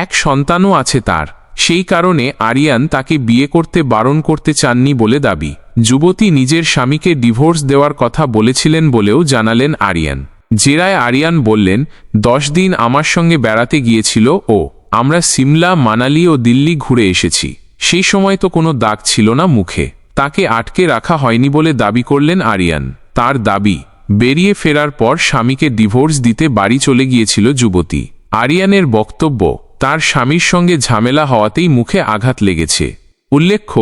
এক সন্তানও আছে তার। সেই কারণে আরিয়ান তাকে বিয়ে করতে বারণ করতে চাননি বলে দাবি। যুবতী নিজের স্বামীকে ডিভোর্স দেওয়ার কথা বলেছিলেন বলেও জানালেন আরিয়ান। জেরায় আরিয়ান বললেন, 10 দিন আমার সঙ্গে বেড়াতে গিয়েছিল ও। আমরা সিমলা, মানালি ও দিল্লি ঘুরে এসেছি। সেই সময় তো কোনো দাগ ছিল না মুখে। তাকে আটকে রাখা হয়নি বলে দাবি করলেন আরিয়ান। তার দাবি, বেরিয়ে ফেরার পর স্বামীকে ডিভোর্স দিতে বাড়ি চলে গিয়েছিল যুবতী। আরিয়ানের বক্তব্য, তার স্বামীর সঙ্গে ঝামেলা হওয়াতেই মুখে আঘাত লেগেছে। উল্লেখ্য,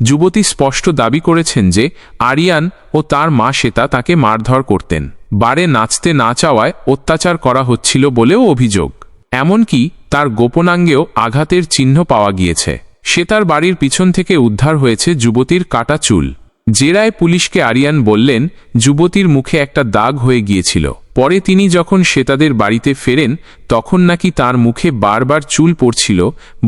যুবতী স্পষ্ট দাবি করেছেন যে আরিয়ান ও তার মা শ্বেতা তাকে মারধর করতেন। বারে নাচতে না চাওয়ায় অত্যাচার করা হচ্ছিল বলেও অভিযোগ। এমনকি তার গোপনাঙ্গেও আঘাতের চিহ্ন পাওয়া গিয়েছে। শ্বেতার বাড়ির পিছন থেকে উদ্ধার হয়েছে যুবতীর কাটা চুল। জেরায় পুলিশকে আরিয়ান বললেন, যুবতীর মুখে একটা দাগ হয়ে গিয়েছিল। পরে তিনি যখন শ্বেতাদের বাড়িতে ফেরেন, তখন নাকি তার মুখে বারবার চুল পড়ছিল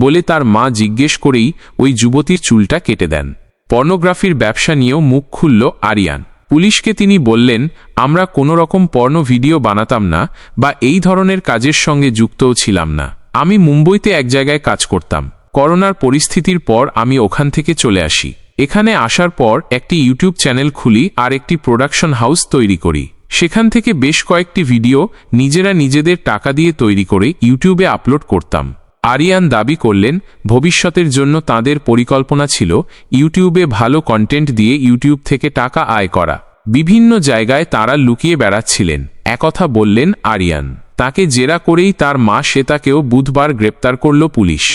বলে তার মা জিজ্ঞেস করেই ওই যুবতীর চুলটা কেটে দেন। পর্নোগ্রাফির ব্যবসা নিয়েও মুখ খুলল আরিয়ান। পুলিশকে তিনি বললেন, আমরা কোনো রকম পর্ন ভিডিও বানাতাম না বা এই ধরনের কাজের সঙ্গে যুক্তও ছিলাম না। আমি মুম্বইতে এক জায়গায় কাজ করতাম। করোনার পরিস্থিতির পর আমি ওখান থেকে চলে আসি। এখানে আসার পর একটি ইউটিউব চ্যানেল খুলি আর একটি প্রোডাকশন হাউস তৈরি করি। সেখান থেকে বেশ কয়েকটি ভিডিও নিজেরা নিজেদের টাকা দিয়ে তৈরি করে ইউটিউবে আপলোড করতাম। আরিয়ান দাবি করলেন, ভবিষ্যতের জন্য তাদের পরিকল্পনা ছিল ইউটিউবে ভালো কন্টেন্ট দিয়ে ইউটিউব থেকে টাকা আয় করা। বিভিন্ন জায়গায় তারা লুকিয়ে বেড়াচ্ছিলেন, একথা বললেন আরিয়ান। তাকে জেরা করেই তার মা শ্বেতাকেও বুধবার গ্রেপ্তার করল পুলিশ।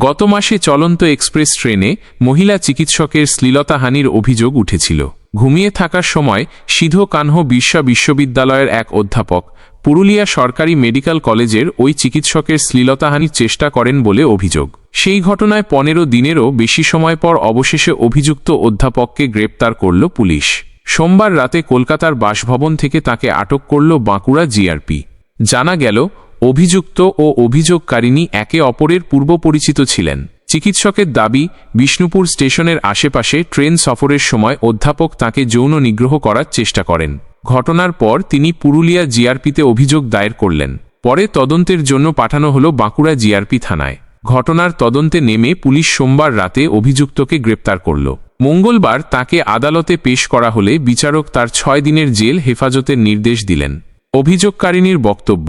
গত মাসে চলন্ত এক্সপ্রেস ট্রেনে মহিলা চিকিৎসকের শ্লীলতাহানির অভিযোগ উঠেছিল। ঘুমিয়ে থাকার সময় সিধো কানহো বিরসা বিশ্ববিদ্যালয়ের এক অধ্যাপক পুরুলিয়া সরকারি মেডিকেল কলেজের ওই চিকিৎসকের শ্লীলতাহানির চেষ্টা করেন বলে অভিযোগ। সেই ঘটনায় 15 দিনেরও বেশি সময় পর অবশেষে অভিযুক্ত অধ্যাপককে গ্রেপ্তার করল পুলিশ। সোমবার রাতে কলকাতার বাসভবন থেকে তাকে আটক করল বাঁকুড়া জিআরপি। জানা গেল, অভিযুক্ত ও অভিযোগকারিণী একে অপরের পূর্ব পরিচিত ছিলেন। চিকিৎসকের দাবি, বিষ্ণুপুর স্টেশনের আশেপাশে ট্রেন সফরের সময় অধ্যাপক তাকে যৌন নিগ্রহ করার চেষ্টা করেন। ঘটনার পর তিনি পুরুলিয়া জিআরপিতে অভিযোগ দায়ের করলেন। পরে তদন্তের জন্য পাঠানো হলো বাঁকুড়া জিআরপি থানায়। ঘটনার তদন্তে নেমে পুলিশ সোমবার রাতে অভিযুক্তকে গ্রেপ্তার করল। মঙ্গলবার তাকে আদালতে পেশ করা হলে বিচারক তার 6 দিনের জেল হেফাজতের নির্দেশ দিলেন। অভিযোগকারিনীর বক্তব্য,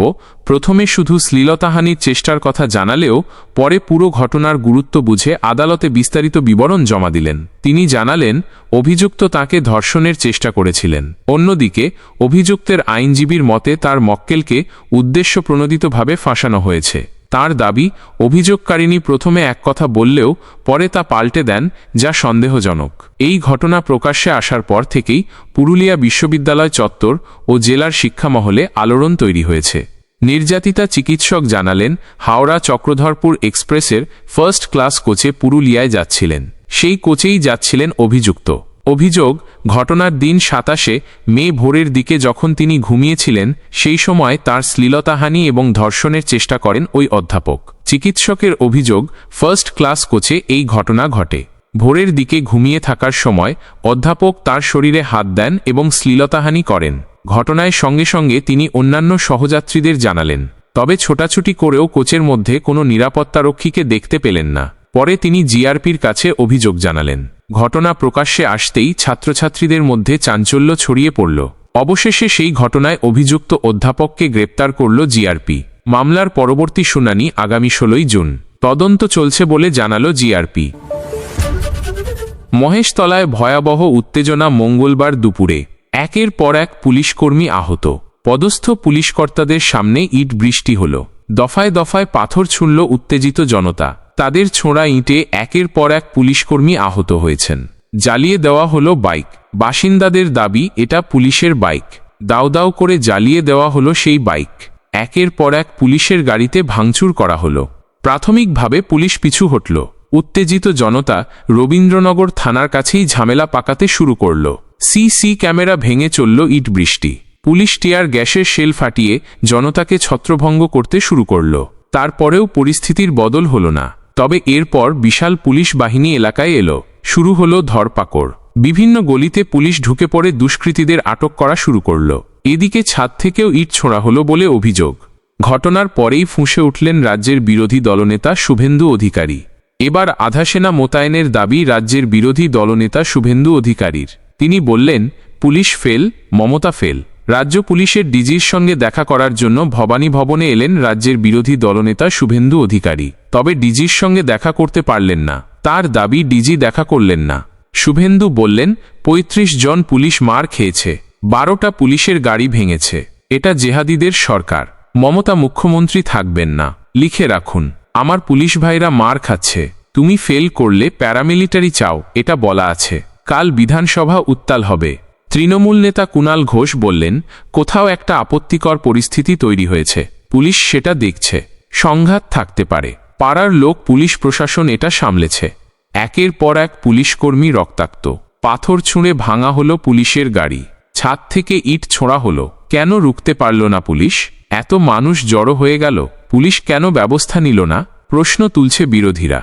প্রথমে শুধু শ্লীলতাহানির চেষ্টার কথা জানালেও পরে পুরো ঘটনার গুরুত্ব বুঝে আদালতে বিস্তারিত বিবরণ জমা দিলেন। তিনি জানালেন, অভিযুক্ত তাকে ধর্ষণের চেষ্টা করেছিলেন। অন্যদিকে অভিযুক্তের আইনজীবীর মতে তার মক্কেলকে উদ্দেশ্যপ্রণোদিতভাবে ফাঁসানো হয়েছে। তার দাবি, অভিযোগকারিনী প্রথমে এক কথা বললেও পরে তা পাল্টে দেন, যা সন্দেহজনক। এই ঘটনা প্রকাশ্যে আসার পর থেকেই পুরুলিয়া বিশ্ববিদ্যালয় চত্বর ও জেলার শিক্ষামহলে আলোড়ন তৈরি হয়েছে। নির্যাতিতা চিকিৎসক জানালেন, হাওড়া চক্রধরপুর এক্সপ্রেসের ফার্স্ট ক্লাস কোচে পুরুলিয়ায় যাচ্ছিলেন। সেই কোচেই যাচ্ছিলেন অভিযুক্ত। অভিযোগ, ঘটনার দিন 27 মে ভোরের দিকে যখন তিনি ঘুমিয়েছিলেন সেই সময় তার শ্লীলতাহানি এবং ধর্ষণের চেষ্টা করেন ওই অধ্যাপক। চিকিৎসকের অভিযোগ, ফার্স্ট ক্লাস কোচে এই ঘটনা ঘটে। ভোরের দিকে ঘুমিয়ে থাকার সময় অধ্যাপক তার শরীরে হাত দেন এবং শ্লীলতাহানি করেন। ঘটনায় সঙ্গে সঙ্গে তিনি অন্যান্য সহযাত্রীদের জানালেন। তবে ছোটাছুটি করেও কোচের মধ্যে কোনো নিরাপত্তারক্ষীকে দেখতে পেলেন না। পরে তিনি জিআরপির কাছে অভিযোগ জানালেন। ঘটনা প্রকাশ্যে আসতেই ছাত্রছাত্রীদের মধ্যে চাঞ্চল্য ছড়িয়ে পড়ল। অবশেষে সেই ঘটনায় অভিযুক্ত অধ্যাপককে গ্রেপ্তার করল জিআরপি। মামলার পরবর্তী শুনানি আগামী 16 জুন। তদন্ত চলছে বলে জানালো জিআরপি। মহেশতলায় ভয়াবহ উত্তেজনা মঙ্গলবার দুপুরে। একের পর এক পুলিশকর্মী আহত। পদস্থ পুলিশকর্তাদের সামনে ইট বৃষ্টি হল। দফায় দফায় পাথর ছুঁড়ল উত্তেজিত জনতা। তাদের ছোঁড়া ইঁটে একের পর এক পুলিশকর্মী আহত হয়েছেন। জ্বালিয়ে দেওয়া হলো বাইক। বাসিন্দাদের দাবি, এটা পুলিশের বাইক। দাউ দাউ করে জ্বালিয়ে দেওয়া হলো সেই বাইক। একের পর এক পুলিশের গাড়িতে ভাঙচুর করা হলো। প্রাথমিকভাবে পুলিশ পিছু হটল। উত্তেজিত জনতা রবীন্দ্রনগর থানার কাছেই ঝামেলা পাকাতে শুরু করল। সিসি ক্যামেরা ভেঙে চলল ইট বৃষ্টি। পুলিশ টিয়ার গ্যাসের শেল ফাটিয়ে জনতাকে ছত্রভঙ্গ করতে শুরু করল। তারপরেও পরিস্থিতির বদল হল না। তবে এরপর বিশাল পুলিশ বাহিনী এলাকায় এলো। শুরু হলো ধরপাকড়। বিভিন্ন গলিতে পুলিশ ঢুকে পড়ে দুষ্কৃতীদের আটক করা শুরু করল। এদিকে ছাদ থেকেও ইট ছোঁড়া হলো বলে অভিযোগ। ঘটনার পরেই ফুঁসে উঠলেন রাজ্যের বিরোধী দলনেতা শুভেন্দু অধিকারী। এবার আধা সেনা মোতায়েনের দাবি রাজ্যের বিরোধী দলনেতা শুভেন্দু অধিকারীর। তিনি বললেন, পুলিশ ফেল, মমতা ফেল। রাজ্য পুলিশের ডিজির সঙ্গে দেখা করার জন্য ভবানী ভবনে এলেন রাজ্যের বিরোধী দলনেতা শুভেন্দু অধিকারী। তবে ডিজির সঙ্গে দেখা করতে পারলেন না। তার দাবি, ডিজি দেখা করলেন না। শুভেন্দু বললেন, 35 জন পুলিশ মার খেয়েছে, 12টা পুলিশের গাড়ি ভেঙেছে। এটা জেহাদিদের সরকার। মমতা মুখ্যমন্ত্রী থাকবেন না। লিখে রাখুন, আমার পুলিশ ভাইরা মার খাচ্ছে। তুমি ফেল করলে প্যারামিলিটারি চাও, এটা বলা আছে। কাল বিধানসভা উত্তাল হবে। তৃণমূল নেতা কুণাল ঘোষ বললেন, কোথাও একটা আপত্তিকর পরিস্থিতি তৈরি হয়েছে, পুলিশ সেটা দেখছে। সংঘাত থাকতে পারে। পাড়ার লোক, পুলিশ প্রশাসন এটা সামলেছে। একের পর এক পুলিশকর্মী রক্তাক্ত। পাথর ছুঁড়ে ভাঙা হলো পুলিশের গাড়ি। ছাদ থেকে ইট ছোঁড়া হলো। কেন রুখতে পারল না পুলিশ? এত মানুষ জড়ো হয়ে গেল, পুলিশ কেন ব্যবস্থা নিল না? প্রশ্ন তুলছে বিরোধীরা।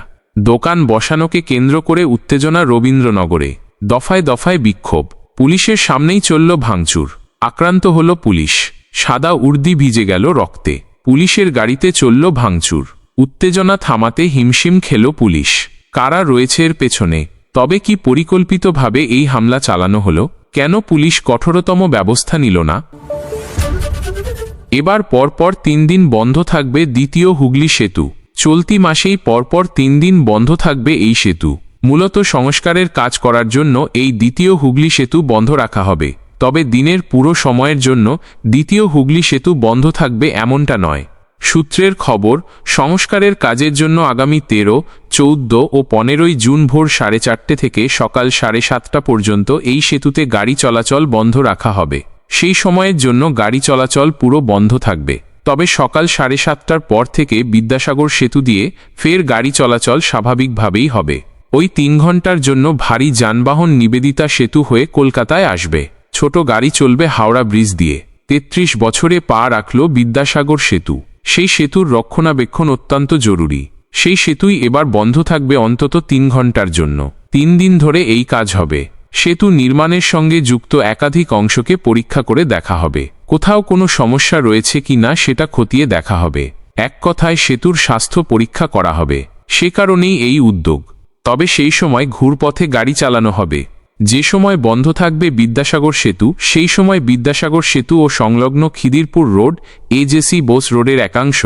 দোকান বসানোকে কেন্দ্র করে উত্তেজনা রবীন্দ্রনগরে। দফায় দফায় বিক্ষোভ। পুলিশের সামনেই চলল ভাঙচুর। আক্রান্ত হল পুলিশ। সাদা উর্দি ভিজে গেল রক্তে। পুলিশের গাড়িতে চলল ভাঙচুর। উত্তেজনা থামাতে হিমশিম খেল পুলিশ। কারা রয়েছে এর পেছনে? তবে কি পরিকল্পিতভাবে এই হামলা চালানো হলো? কেন পুলিশ কঠোরতম ব্যবস্থা নিল না? এবার পরপর 3 দিন বন্ধ থাকবে দ্বিতীয় হুগলি সেতু। চলতি মাসেই পরপর 3 দিন বন্ধ থাকবে এই সেতু। মূলত সংস্কারের কাজ করার জন্য এই দ্বিতীয় হুগলি সেতু বন্ধ রাখা হবে। তবে দিনের পুরো সময়ের জন্য দ্বিতীয় হুগলি সেতু বন্ধ থাকবে এমনটা নয়। সূত্রের খবর, সংস্কারের কাজের জন্য আগামী 13, 14 ও 15 জুন ভোর 4:30 থেকে সকাল 7:30 পর্যন্ত এই সেতুতে গাড়ি চলাচল বন্ধ রাখা হবে। সেই সময়ের জন্য গাড়ি চলাচল পুরো বন্ধ থাকবে। তবে সকাল 7:30টার পর থেকে বিদ্যাসাগর সেতু দিয়ে ফের গাড়ি চলাচল স্বাভাবিকভাবেই হবে। ওই 3 ঘন্টার জন্য ভারী যানবাহন নিবেদিতা সেতু হয়ে কলকাতায় আসবে। ছোট গাড়ি চলবে হাওড়া ব্রিজ দিয়ে। 33 বছরে পা রাখল বিদ্যাসাগর সেতু। সেই সেতুর রক্ষণাবেক্ষণ অত্যন্ত জরুরি। সেই সেতুই এবার বন্ধ থাকবে অন্তত 3 ঘন্টার জন্য। 3 দিন ধরে এই কাজ হবে। সেতু নির্মাণের সঙ্গে যুক্ত একাধিক অংশকে পরীক্ষা করে দেখা হবে। কোথাও কোনো সমস্যা রয়েছে কি না সেটা খতিয়ে দেখা হবে। এক কথায় সেতুর স্বাস্থ্য পরীক্ষা করা হবে। সে কারণেই এই উদ্যোগ। তবে সেই সময় ঘুরপথে গাড়ি চালানো হবে। যে সময় বন্ধ থাকবে বিদ্যাসাগর সেতু, সেই সময় বিদ্যাসাগর সেতু ও সংলগ্ন খিদিরপুর রোড, এজেসি বোস রোডের একাংশ,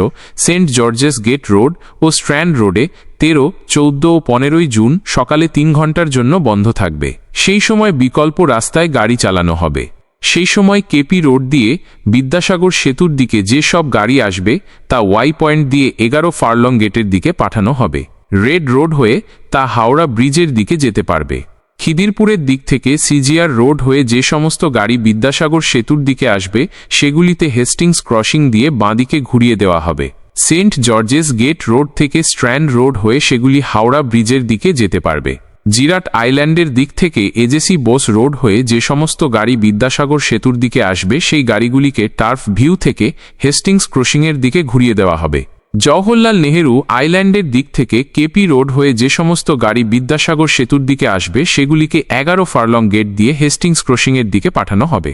সেন্ট জর্জেস গেট রোড ও স্ট্র্যান্ড রোডে 13, 14 ও 15 জুন সকালে 3 ঘন্টার জন্য বন্ধ থাকবে। সেই সময় বিকল্প রাস্তায় গাড়ি চালানো হবে। সেই সময় কেপি রোড দিয়ে বিদ্যাসাগর সেতুর দিকে যে সব গাড়ি আসবে তা ওয়াই পয়েন্ট দিয়ে 11 ফার্লং গেটের দিকে পাঠানো হবে। রেড রোড হয়ে তা হাওড়া ব্রিজের দিকে যেতে পারবে। খিদিরপুরের দিক থেকে সিজিআর রোড হয়ে যে সমস্ত গাড়ি বিদ্যাসাগর সেতুর দিকে আসবে সেগুলিতে হেস্টিংস ক্রসিং দিয়ে বাঁদিকে ঘুরিয়ে দেওয়া হবে। সেন্ট জর্জেস গেট রোড থেকে স্ট্র্যান্ড রোড হয়ে সেগুলি হাওড়া ব্রিজের দিকে যেতে পারবে। জিরাট আইল্যান্ডের দিক থেকে এজেসি বোস রোড হয়ে যে সমস্ত গাড়ি বিদ্যাসাগর সেতুর দিকে আসবে সেই গাড়িগুলিকে টার্ফ ভিউ থেকে হেস্টিংস ক্রসিংয়ের দিকে ঘুরিয়ে দেওয়া হবে। জওহরলাল নেহেরু আইল্যান্ডের দিক থেকে কেপি রোড হয়ে যে সমস্ত গাড়ি বিদ্যাসাগর সেতুর দিকে আসবে সেগুলিকে 11 ফার্লং গেট দিয়ে হেস্টিংস ক্রসিংয়ের দিকে পাঠানো হবে।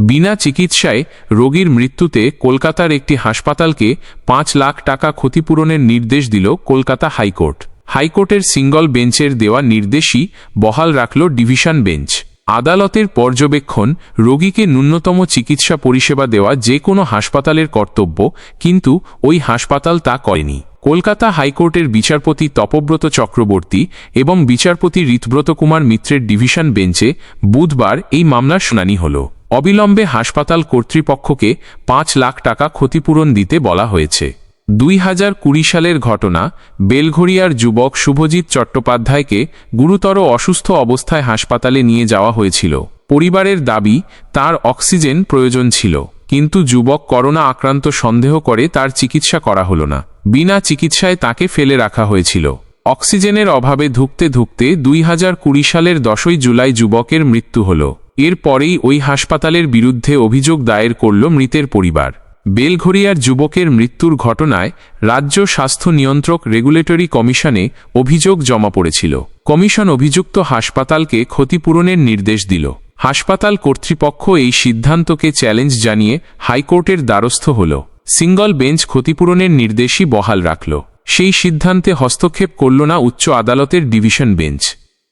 বিনা চিকিৎসায় রোগীর মৃত্যুতে কলকাতার একটি হাসপাতালকে 5 লাখ টাকা ক্ষতিপূরণের নির্দেশ দিল কলকাতা হাইকোর্ট। হাইকোর্টের সিঙ্গল বেঞ্চের দেওয়া নির্দেশই বহাল রাখল ডিভিশন বেঞ্চ। আদালতের পর্যবেক্ষণ, রোগীকে ন্যূনতম চিকিৎসা পরিষেবা দেওয়া যে কোনো হাসপাতালের কর্তব্য, কিন্তু ওই হাসপাতাল তা করেনি। কলকাতা হাইকোর্টের বিচারপতি তপব্রত চক্রবর্তী এবং বিচারপতি ঋতব্রত কুমার মিত্রের ডিভিশন বেঞ্চে বুধবার এই মামলার শুনানি হল। অবিলম্বে হাসপাতাল কর্তৃপক্ষকে 5 লাখ টাকা ক্ষতিপূরণ দিতে বলা হয়েছে। 2020 সালের ঘটনা। বেলঘরিয়ার যুবক শুভজিৎ চট্টোপাধ্যায়কে গুরুতর অসুস্থ অবস্থায় হাসপাতালে নিয়ে যাওয়া হয়েছিল। পরিবারের দাবি তার অক্সিজেন প্রয়োজন ছিল, কিন্তু যুবক করোনা আক্রান্ত সন্দেহ করে তার চিকিৎসা করা হল না। বিনা চিকিৎসায় তাকে ফেলে রাখা হয়েছিল। অক্সিজেনের অভাবে ধুঁকতে ধুঁকতে 2020 সালের 10 জুলাই যুবকের মৃত্যু হল। এরপরেই ওই হাসপাতালের বিরুদ্ধে অভিযোগ দায়ের করল মৃতের পরিবার। বেলঘরিয়ার যুবকের মৃত্যুর ঘটনায় রাজ্য স্বাস্থ্য নিয়ন্ত্রক রেগুলেটরি কমিশনে অভিযোগ জমা পড়েছিল। কমিশন অভিযুক্ত হাসপাতালকে ক্ষতিপূরণের নির্দেশ দিল। হাসপাতাল কর্তৃপক্ষ এই সিদ্ধান্তকে চ্যালেঞ্জ জানিয়ে হাইকোর্টের দ্বারস্থ হল। সিঙ্গল বেঞ্চ ক্ষতিপূরণের নির্দেশই বহাল রাখল। সেই সিদ্ধান্তে হস্তক্ষেপ করল না উচ্চ আদালতের ডিভিশন বেঞ্চ।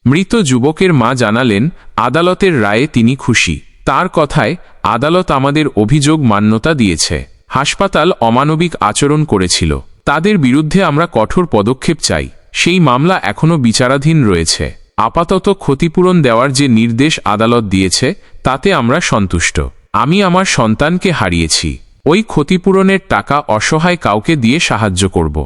মৃত যুবকের মা জানালেন, আদালতের রায়ে তিনি খুশি। তার কথায়, আদালত আমাদের অভিযোগ মান্যতা দিয়েছে। হাসপাতাল অমানবিক আচরণ করেছিল, তাদের বিরুদ্ধে আমরা কঠোর পদক্ষেপ চাই। সেই মামলা এখনও বিচারাধীন রয়েছে। আপাতত ক্ষতিপূরণ দেওয়ার যে নির্দেশ আদালত দিয়েছে তাতে আমরা সন্তুষ্ট। আমি আমার সন্তানকে হারিয়েছি। ওই ক্ষতিপূরণের টাকা অসহায় কাউকে দিয়ে সাহায্য করব।